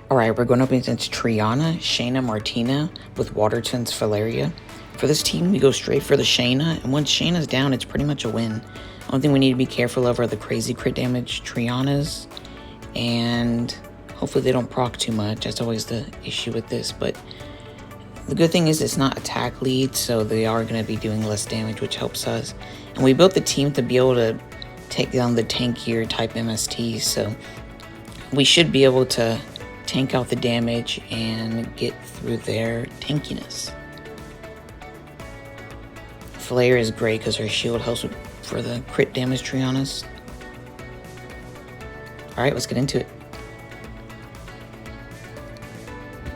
Alright, we're going up against Triana, Shaina, Martina with Water Twins Valeria. For this team, we go straight for the Shaina, and once Shaina's down, it's pretty much a win. Only thing we need to be careful of are the crazy crit damage Trianas, and hopefully they don't proc too much. That's always the issue with this, but the good thing is it's not attack lead, so they are going to be doing less damage, which helps us. And we built the team to be able to take down the tankier type MST, so we should be able to tank out the damage and get through their tankiness. Flare is great because her shield helps for the crit damage Trianas. Alright, let's get into it.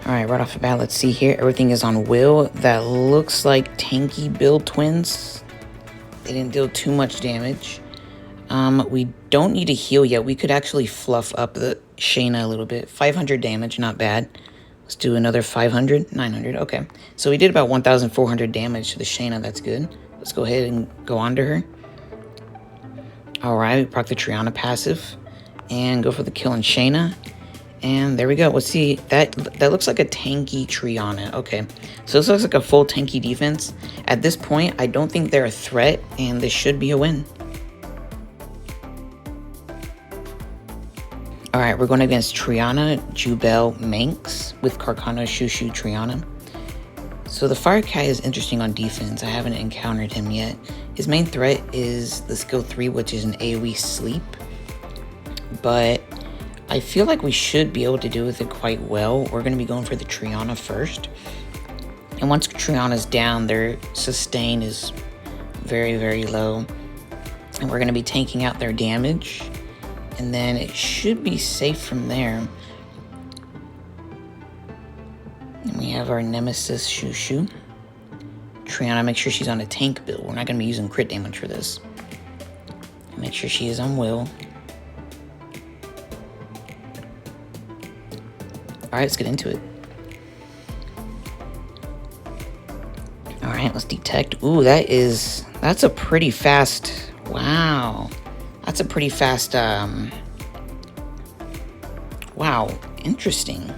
Alright, right off the bat, let's see here. Everything is on Will. That looks like tanky build twins. They didn't deal too much damage. We don't need to heal yet. We could actually fluff up the Shaina a little bit. 500 damage, not bad. Let's do another 500, 900, okay. So we did about 1,400 damage to the Shaina, that's good. Let's go ahead and go on to her. Alright, we proc the Triana passive. And go for the kill on Shaina. And there we go. Let's see, that looks like a tanky Triana. Okay, so this looks like a full tanky defense. At this point, I don't think they're a threat, and this should be a win. Alright, we're going against Triana, Jubelle, MANX with Carcano, Shushu, Triana. So the Fire Cat is interesting on defense. I haven't encountered him yet. His main threat is the skill 3, which is an AoE sleep. But I feel like we should be able to do with it quite well. We're going to be going for the Triana first. And once Triana's down, their sustain is very, very low. And we're going to be tanking out their damage. And then it should be safe from there. And we have our Nemesis Shushu. Triana, make sure she's on a tank build. We're not going to be using crit damage for this. Make sure she is on Will. Alright, let's get into it. Alright, let's detect. Ooh, that's a pretty fast, wow. That's a pretty fast, wow, interesting.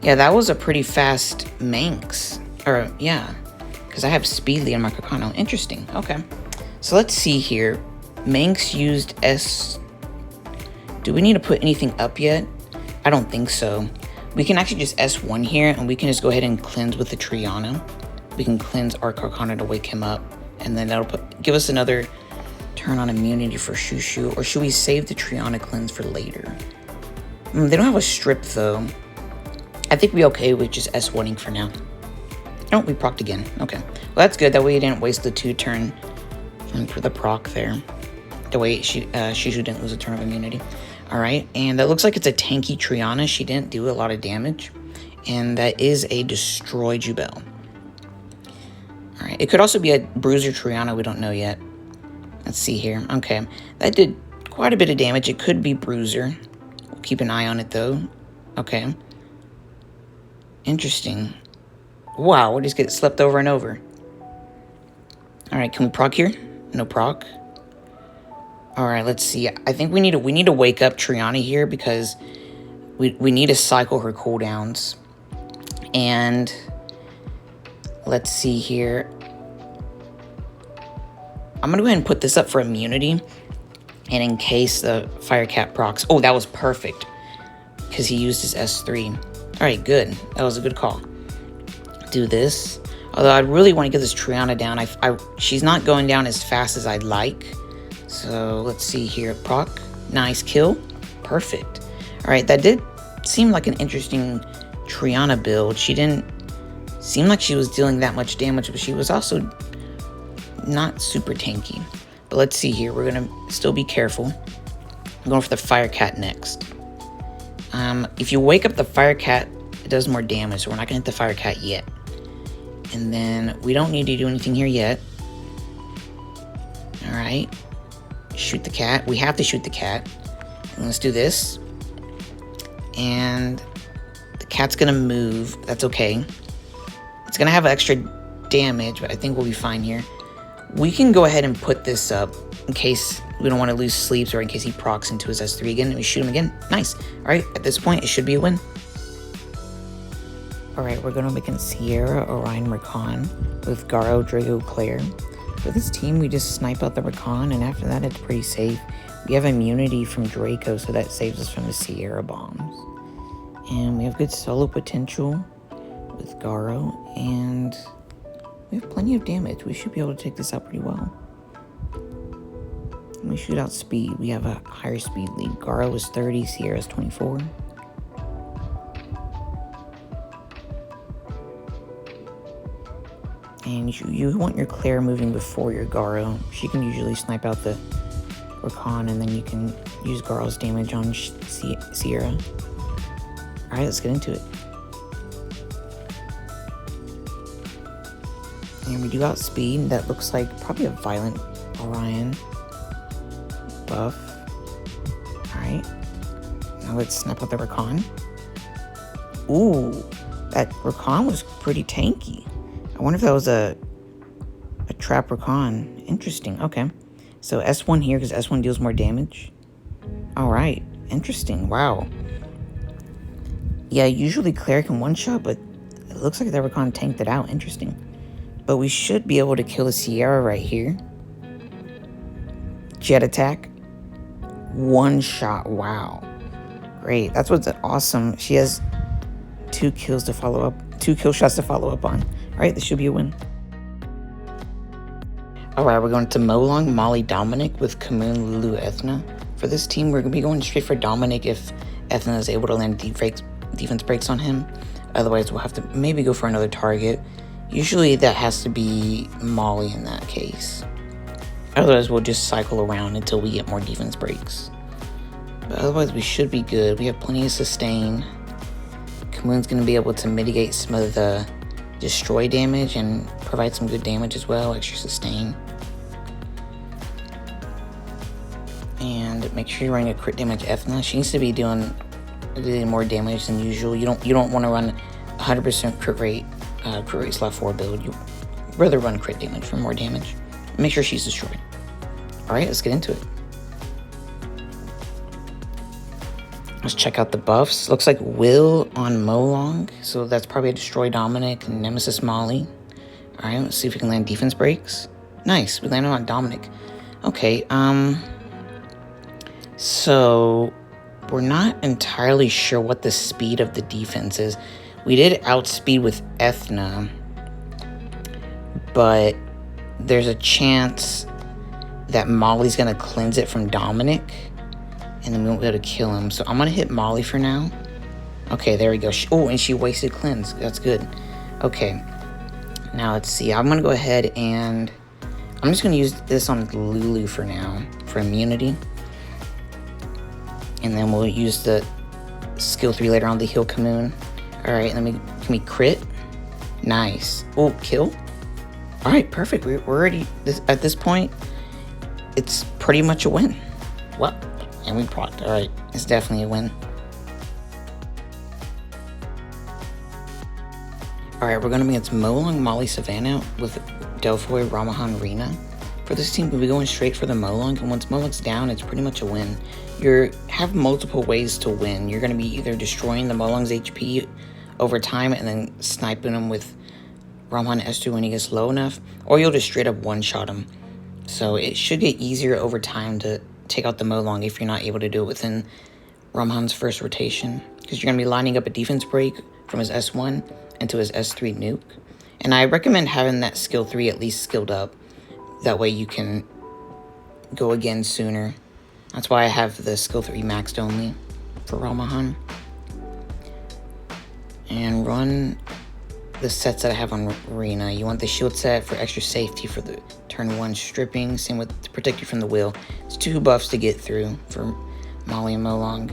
Yeah, that was a pretty fast MANX, or yeah, because I have Speedly in my Carcano. Interesting, okay. So let's see here. MANX used S. Do we need to put anything up yet? I don't think so. We can actually just S1 here, and we can just go ahead and cleanse with the Triana. We can cleanse our Carcano to wake him up, and then that'll give us another turn on immunity for Shushu. Or should we save the Triana cleanse for later? They don't have a strip, though. I think we're okay with just S1ing for now. Oh, we procced again. Okay. Well, that's good. That way you didn't waste the 2 turn for the proc there. The way Shushu didn't lose a turn of immunity. Alright, and that looks like it's a tanky Triana. She didn't do a lot of damage. And that is a destroy Jubelle. Alright, it could also be a bruiser Triana. We don't know yet. Let's see here. Okay, that did quite a bit of damage. It could be bruiser. We'll keep an eye on it, though. Okay. Interesting. Wow, we just get slept over and over. Alright, can we proc here? No proc. Alright, let's see. I think we need to wake up Triana here because we need to cycle her cooldowns. And let's see here. I'm gonna go ahead and put this up for immunity. And in case the Fire Cat procs. Oh, that was perfect. Because he used his S3. Alright, good. That was a good call. Do this. Although I really want to get this Triana down. She's not going down as fast as I'd like. So let's see here. Proc. Nice kill. Perfect. Alright, that did seem like an interesting Triana build. She didn't seem like she was dealing that much damage, but she was also not super tanky. But let's see here. We're going to still be careful. I'm going for the Fire Cat next. If you wake up the Fire Cat, it does more damage, so we're not going to hit the Fire Cat yet. And then we don't need to do anything here yet. Alright. Shoot the cat. We have to shoot the cat. And let's do this. And the cat's going to move. That's okay. It's going to have extra damage, but I think we'll be fine here. We can go ahead and put this up in case we don't want to lose sleeps or in case he procs into his S3 again and we shoot him again. Nice. All right, at this point, it should be a win. Alright, we're going to begin Seara, Orion, Rakan with Garo, Drago, Claire. For this team, we just snipe out the Rakan, and after that, it's pretty safe. We have immunity from Draco, so that saves us from the Seara bombs. And we have good solo potential with Garo, and we have plenty of damage. We should be able to take this out pretty well. When we shoot out speed, we have a higher speed lead. Garo is 30, Seara is 24. And you want your Claire moving before your Garo. She can usually snipe out the Rakan, and then you can use Garo's damage on Seara. Alright, let's get into it. And we do got speed. That looks like probably a violent Orion buff. Alright. Now let's snap out the Rakan. Ooh, that Rakan was pretty tanky. I wonder if that was a trap Rakan. Interesting. Okay. So S1 here because S1 deals more damage. Alright. Interesting. Wow. Yeah, usually Claire can one-shot, but it looks like that Rakan tanked it out. Interesting. But we should be able to kill the Seara right here. Jet attack. One shot. Wow. Great. That's what's awesome. She has 2 kills to follow up. 2 kill shots to follow up on. Alright, this should be a win. Alright, we're going to Molong, Molly, Dominic with Kamoon, Lulu, Ethna. For this team, we're going to be going straight for Dominic if Ethna is able to land defense breaks on him. Otherwise, we'll have to maybe go for another target. Usually, that has to be Molly in that case. Otherwise, we'll just cycle around until we get more defense breaks. But otherwise, we should be good. We have plenty of sustain. Kamoon's going to be able to mitigate some of the destroy damage and provide some good damage as well, extra sustain. And make sure you're running a crit damage Ethna. She needs to be doing more damage than usual. You don't want to run 100% crit rate slot 4 build. You rather run crit damage for more damage. Make sure she's destroyed. Alright, let's get into it. Let's check out the buffs. Looks like Will on Molong. So that's probably a Destroy Dominic and Nemesis Molly. Alright, let's see if we can land defense breaks. Nice, we landed on Dominic. Okay, so we're not entirely sure what the speed of the defense is. We did outspeed with Ethna, but there's a chance that Molly's gonna cleanse it from Dominic, and then we won't be able to kill him. So I'm gonna hit Molly for now. Okay, there we go. Oh, and she wasted cleanse. That's good. Okay, now let's see. I'm gonna go ahead and I'm just gonna use this on Lulu for now for immunity, and then we'll use the skill 3 later on to heal Kamoon. All right, can we crit? Nice. Oh, kill. All right, perfect. We're already at this point. It's pretty much a win. Well, and we procced. All right, it's definitely a win. All right, we're going to be against Molong, Molly, Savannah with Delphoy, Ramahan, Rena. For this team, we'll be going straight for the Molong, and once Molong's down, it's pretty much a win. You have multiple ways to win. You're going to be either destroying the Molong's HP over time and then sniping him with Ramahan S2 when he gets low enough, or you'll just straight up one-shot him. So it should get easier over time to take out the Molong if you're not able to do it within Ramahan's first rotation, because you're going to be lining up a defense break from his S1 into his S3 nuke. And I recommend having that skill 3 at least skilled up. That way you can go again sooner. That's why I have the skill 3 maxed only for Ramahan. And run the sets that I have on Rena. You want the shield set for extra safety for the turn 1 stripping. Same with to protect you from the wheel. It's 2 buffs to get through for Molly and Molong.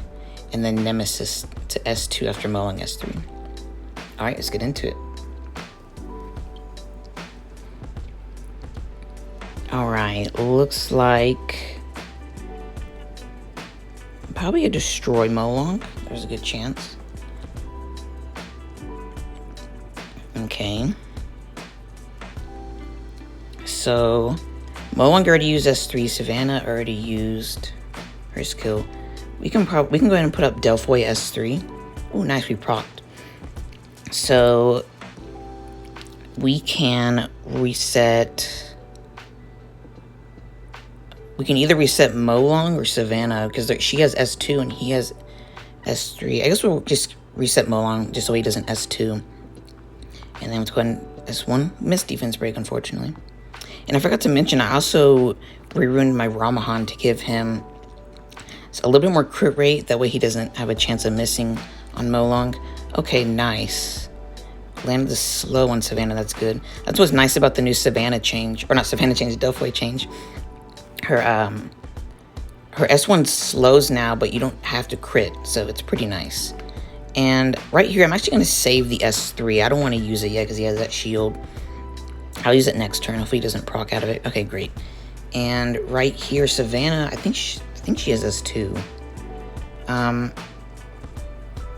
And then Nemesis to S2 after Molong S3. Alright, let's get into it. Alright, looks like probably a destroy Molong. There's a good chance. Okay. So Molong already used S3. Savannah already used her skill. We can go ahead and put up Delphoy S3. Oh, nice, we procced. So we can reset. We can either reset Molong or Savannah because she has S2 and he has S3. I guess we'll just reset Molong just so he doesn't S2. And then let's go ahead and S1. Missed defense break, unfortunately. And I forgot to mention, I also re-ruined my Ramahan to give him a little bit more crit rate. That way he doesn't have a chance of missing on Molong. Okay, nice. Landed the slow on Savannah, that's good. That's what's nice about the new Savannah change. Or not Savannah change, Delphi change. Her S1 slows now, but you don't have to crit, so it's pretty nice. And right here, I'm actually going to save the S3. I don't want to use it yet because he has that shield. I'll use it next turn. Hopefully he doesn't proc out of it. Okay, great. And right here, Savannah, I think she has S2. I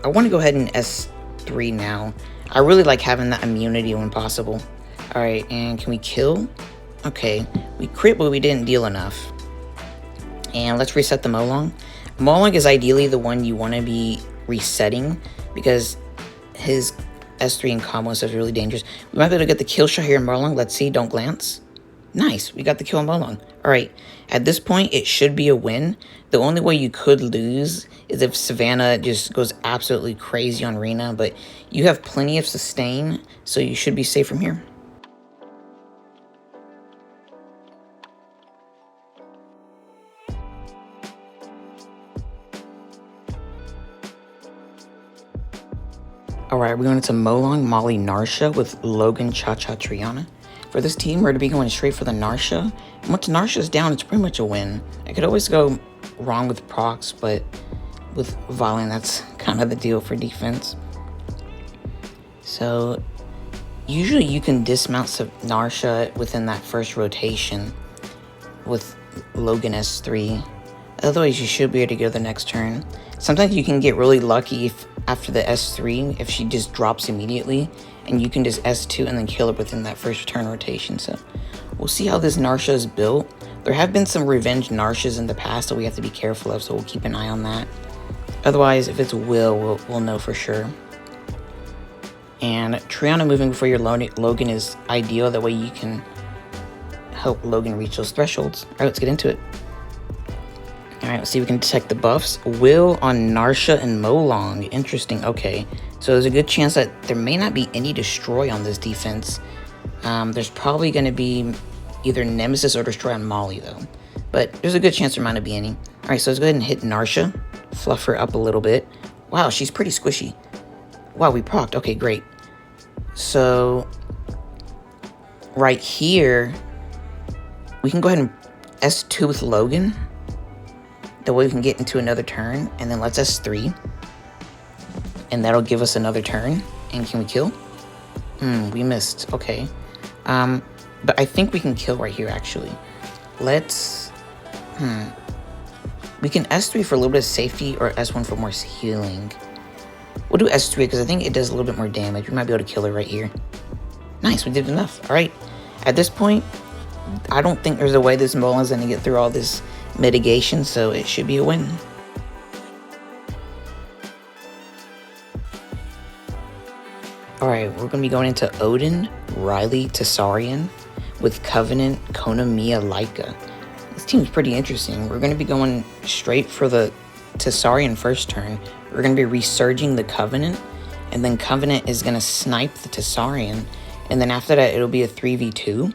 want to go ahead and S3 now. I really like having that immunity when possible. All right, and can we kill? Okay, we crit, but we didn't deal enough. And let's reset the Molong. Molong is ideally the one you want to be resetting because his S3 and combo stuff is really dangerous. We might be able to get the kill shot here in Molong. Let's see, don't glance. Nice, we got the kill on Molong. All right, at this point, it should be a win. The only way you could lose is if Savannah just goes absolutely crazy on Rena, but you have plenty of sustain, so you should be safe from here. Alright, we're going into Molong, Molly, Narsha with Logan, Cha-Cha, Triana. For this team, we're going to be going straight for the Narsha. And once Narsha's down, it's pretty much a win. I could always go wrong with procs, but with Violin, that's kind of the deal for defense. So, usually you can dismount Narsha within that first rotation with Logan S3. Otherwise, you should be able to go the next turn. Sometimes you can get really lucky if after the S3, if she just drops immediately, and you can just S2 and then kill her within that first turn rotation. So we'll see how this Narsha is built. There have been some revenge Narshas in the past that we have to be careful of, so we'll keep an eye on that. Otherwise, if it's we'll know for sure. And Triana moving before your Logan is ideal. That way you can help Logan reach those thresholds. All right, let's get into it. All right, let's see if we can detect the buffs. Will on Narsha and Molong. Interesting. Okay, so there's a good chance that there may not be any destroy on this defense. There's probably going to be either Nemesis or destroy on Molly, though. But there's a good chance there might not be any. All right, so let's go ahead and hit Narsha. Fluff her up a little bit. Wow, she's pretty squishy. Wow, we procced. Okay, great. So right here, we can go ahead and S2 with Logan. That way we can get into another turn, and then let's S3. And that'll give us another turn. And can we kill? We missed. Okay. But I think we can kill right here, actually. Let's... We can S3 for a little bit of safety, or S1 for more healing. We'll do S3 because I think it does a little bit more damage. We might be able to kill her right here. Nice, we did enough. All right. At this point, I don't think there's a way this Molin's going to get through all this mitigation, so it should be a win. Alright, we're going to be going into Odin, Riley, Tesarion with Covenant, Konamiya, Leica. This team's pretty interesting. We're going to be going straight for the Tesarion first turn. We're going to be resurging the Covenant, and then Covenant is going to snipe the Tesarion, and then after that it'll be a 3v2.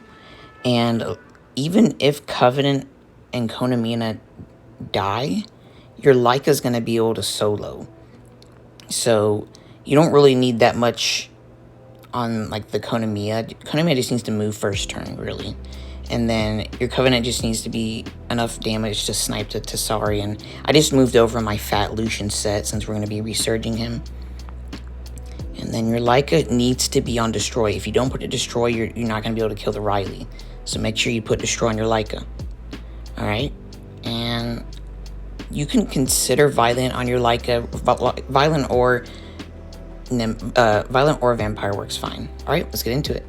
And even if Covenant and Konamiya die, your Leica's going to be able to solo. So you don't really need that much on like the Konamiya. Konamiya just needs to move first turn, really. And then your Covenant just needs to be enough damage to snipe the Tesarion. I just moved over my Fat Lucian set since we're going to be resurging him. And then your Leica needs to be on Destroy. If you don't put a Destroy, you're not going to be able to kill the Riley. So make sure you put Destroy on your Leica. Alright, and you can consider Violent on your Leica. Violent or Vampire works fine. Alright, let's get into it.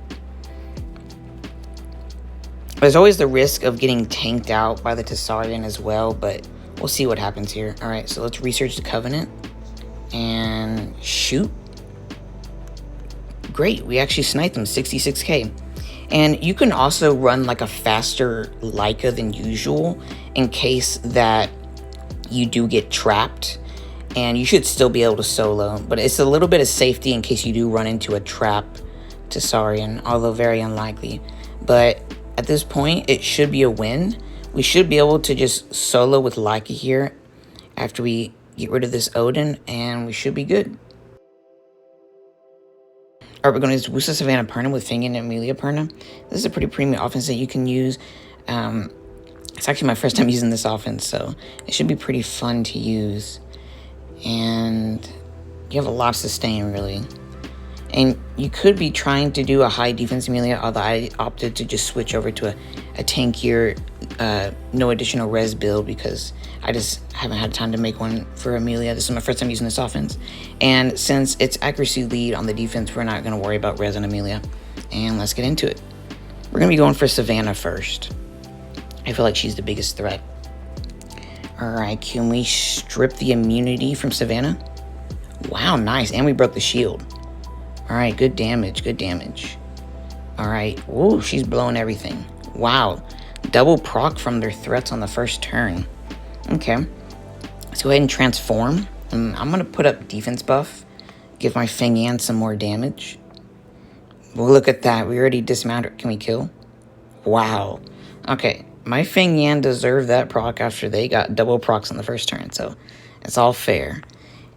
There's always the risk of getting tanked out by the Tesarion as well, but we'll see what happens here. Alright, so let's research the Covenant and shoot. great. We actually sniped them 66k. And you can also run like a faster Leica than usual in case that you do get trapped. And you should still be able to solo, but it's a little bit of safety in case you do run into a trap Tesarion, although very unlikely. But at this point, it should be a win. We should be able to just solo with Leica here after we get rid of this Odin, and we should be good. Alright, we're going to use Woosa, Savannah, Perna with Fing and Amelia Perna. This is a pretty premium offense that you can use. It's actually my first time using this offense, so it should be pretty fun to use. And you have a lot of sustain, really. And you could be trying to do a high defense Amelia, although I opted to just switch over to a tankier, no additional res build because I just haven't had time to make one for Amelia. This is my first time using this offense. And since it's accuracy lead on the defense, we're not going to worry about res on Amelia. And let's get into it. We're going to be going for Savannah first. I feel like she's the biggest threat. Alright, can we strip the immunity from Savannah? Wow, nice. And we broke the shield. Alright, good damage, good damage. Alright, whoa, she's blowing everything. Wow, double proc from their threats on the first turn. Okay, let's go ahead and transform. I'm going to put up defense buff. Give my Feng Yan some more damage. Well, look at that. We already dismounted. Can we kill? Wow. Okay. My Feng Yan deserved that proc after they got double procs on the first turn, so it's all fair.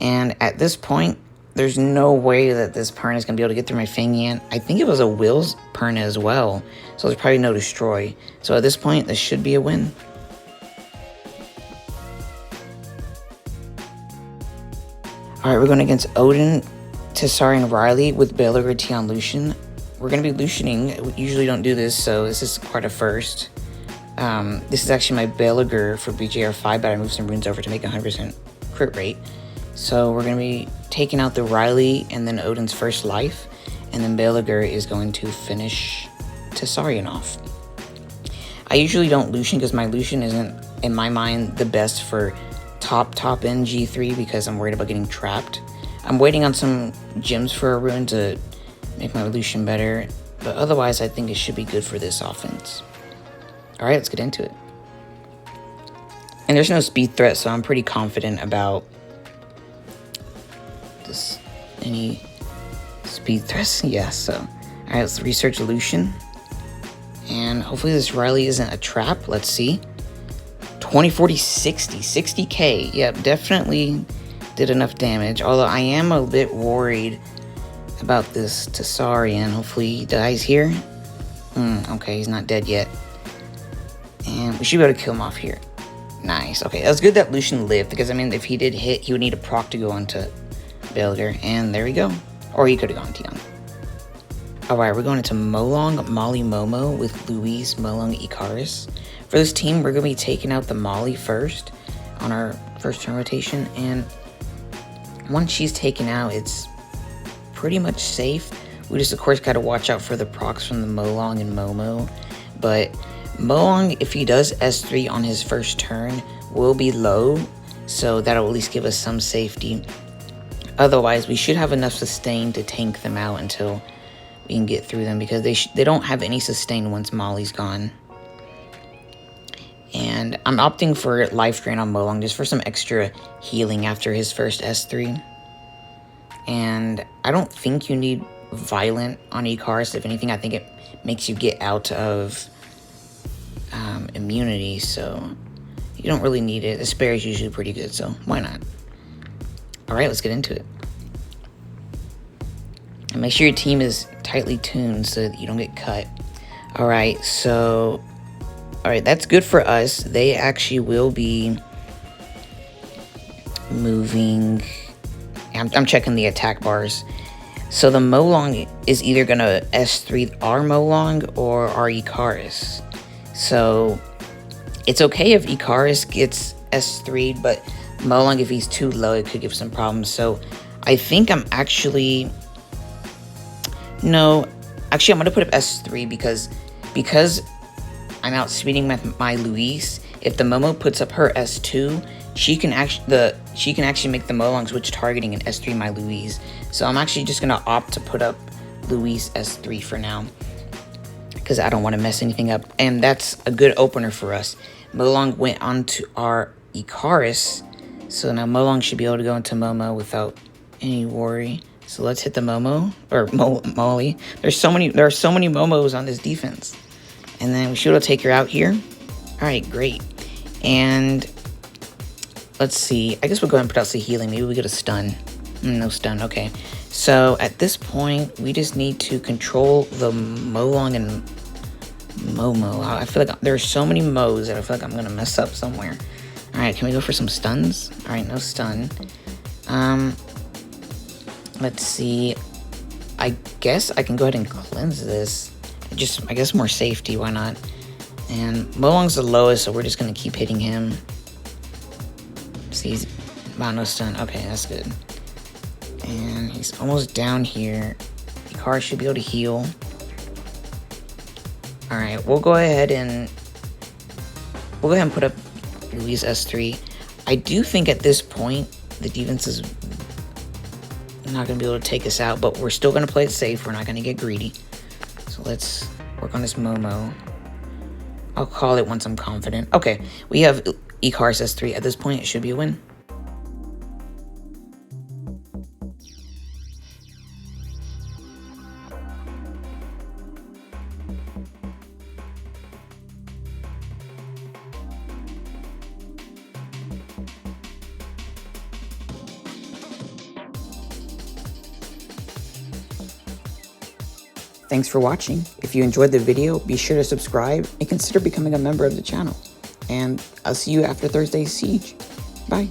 And at this point, there's no way that this Perna is going to be able to get through my Feng Yan. I think it was a Will's Perna as well, so there's probably no destroy. So at this point, this should be a win. Alright, we're going against Odin, Tesarion, Riley with Belager, Tion, Lucian. We're going to be Lucianing. We usually don't do this, so this is quite a first. This is actually my Belager for BJR5, but I moved some runes over to make 100% crit rate. So we're going to be taking out the Riley and then Odin's first life, and then Belager is going to finish Tesarion off. I usually don't Lucian because my Lucian isn't, in my mind, the best for top end G3 because I'm worried about getting trapped. I'm waiting on some gems for a rune to make my Lucian better, but otherwise I think it should be good for this offense. Alright, let's get into it. And there's no speed threat, so I'm pretty confident about this. Any speed threats? Yeah, so. Alright, let's research Lucian. And hopefully this Riley isn't a trap. Let's see. 20, 40, 60. 60k. Yep, definitely did enough damage. Although I am a bit worried about this Tesarion. Hopefully he dies here. Okay, he's not dead yet. And we should be able to kill him off here. Nice. Okay, that's good that Lucian lived, because, I mean, if he did hit, he would need a proc to go onto Belager. And there we go. Or he could have gone Tion. Alright, we're going into Molong, Molly, Momo with Louise, Molong, Icarus. For this team, we're going to be taking out the Molly first on our first turn rotation. And once she's taken out, it's pretty much safe. We just, of course, got to watch out for the procs from the Molong and Momo. But Molong, if he does S3 on his first turn, will be low, so that'll at least give us some safety. Otherwise, we should have enough sustain to tank them out until we can get through them, because they don't have any sustain once Molly's gone. And I'm opting for life drain on Molong just for some extra healing after his first S3. And I don't think you need Violent on Icarus. If anything, I think it makes you get out of immunity, so you don't really need it. The spare is usually pretty good, so why not? Alright, let's get into it. And make sure your team is tightly tuned so that you don't get cut. Alright, so alright, that's good for us. They actually will be moving. I'm checking the attack bars. So the Molong is either gonna S3 our Molong or our Icarus. So it's okay if Icarus gets S3'd, but Molong, if he's too low, it could give some problems. So I think I'm actually... No, actually I'm going to put up S3 because I'm outspeeding my Louise. If the Momo puts up her S2, she can actually make the Molong switch targeting and S3 my Louise. So I'm actually just going to opt to put up Luis S3 for now, because I don't want to mess anything up. And that's a good opener for us. Molong went on to our Icarus, so now Molong should be able to go into Momo without any worry. So let's hit the Momo, or Molly. There are so many Momos on this defense. And then we should be able to take her out here. All right, great. And let's see. I guess we'll go ahead and put out some healing. Maybe we get a stun. No stun, okay. So at this point, we just need to control the Molong and Momo. I feel like there's so many Mo's that I feel like I'm going to mess up somewhere. All right, can we go for some stuns? All right, no stun. Let's see. I guess I can go ahead and cleanse this. Just, I guess, more safety. Why not? And Molong's the lowest, so we're just going to keep hitting him. See, wow, no stun. Okay, that's good. And he's almost down here. Icarus should be able to heal. Alright, we'll go ahead and put up Luis S3. I do think at this point the defense is not going to be able to take us out, but we're still going to play it safe. We're not going to get greedy. So let's work on this Momo. I'll call it once I'm confident. Okay, we have Icarus S3. At this point, it should be a win. Thanks for watching. If you enjoyed the video, be sure to subscribe and consider becoming a member of the channel. And I'll see you after Thursday's Siege. Bye.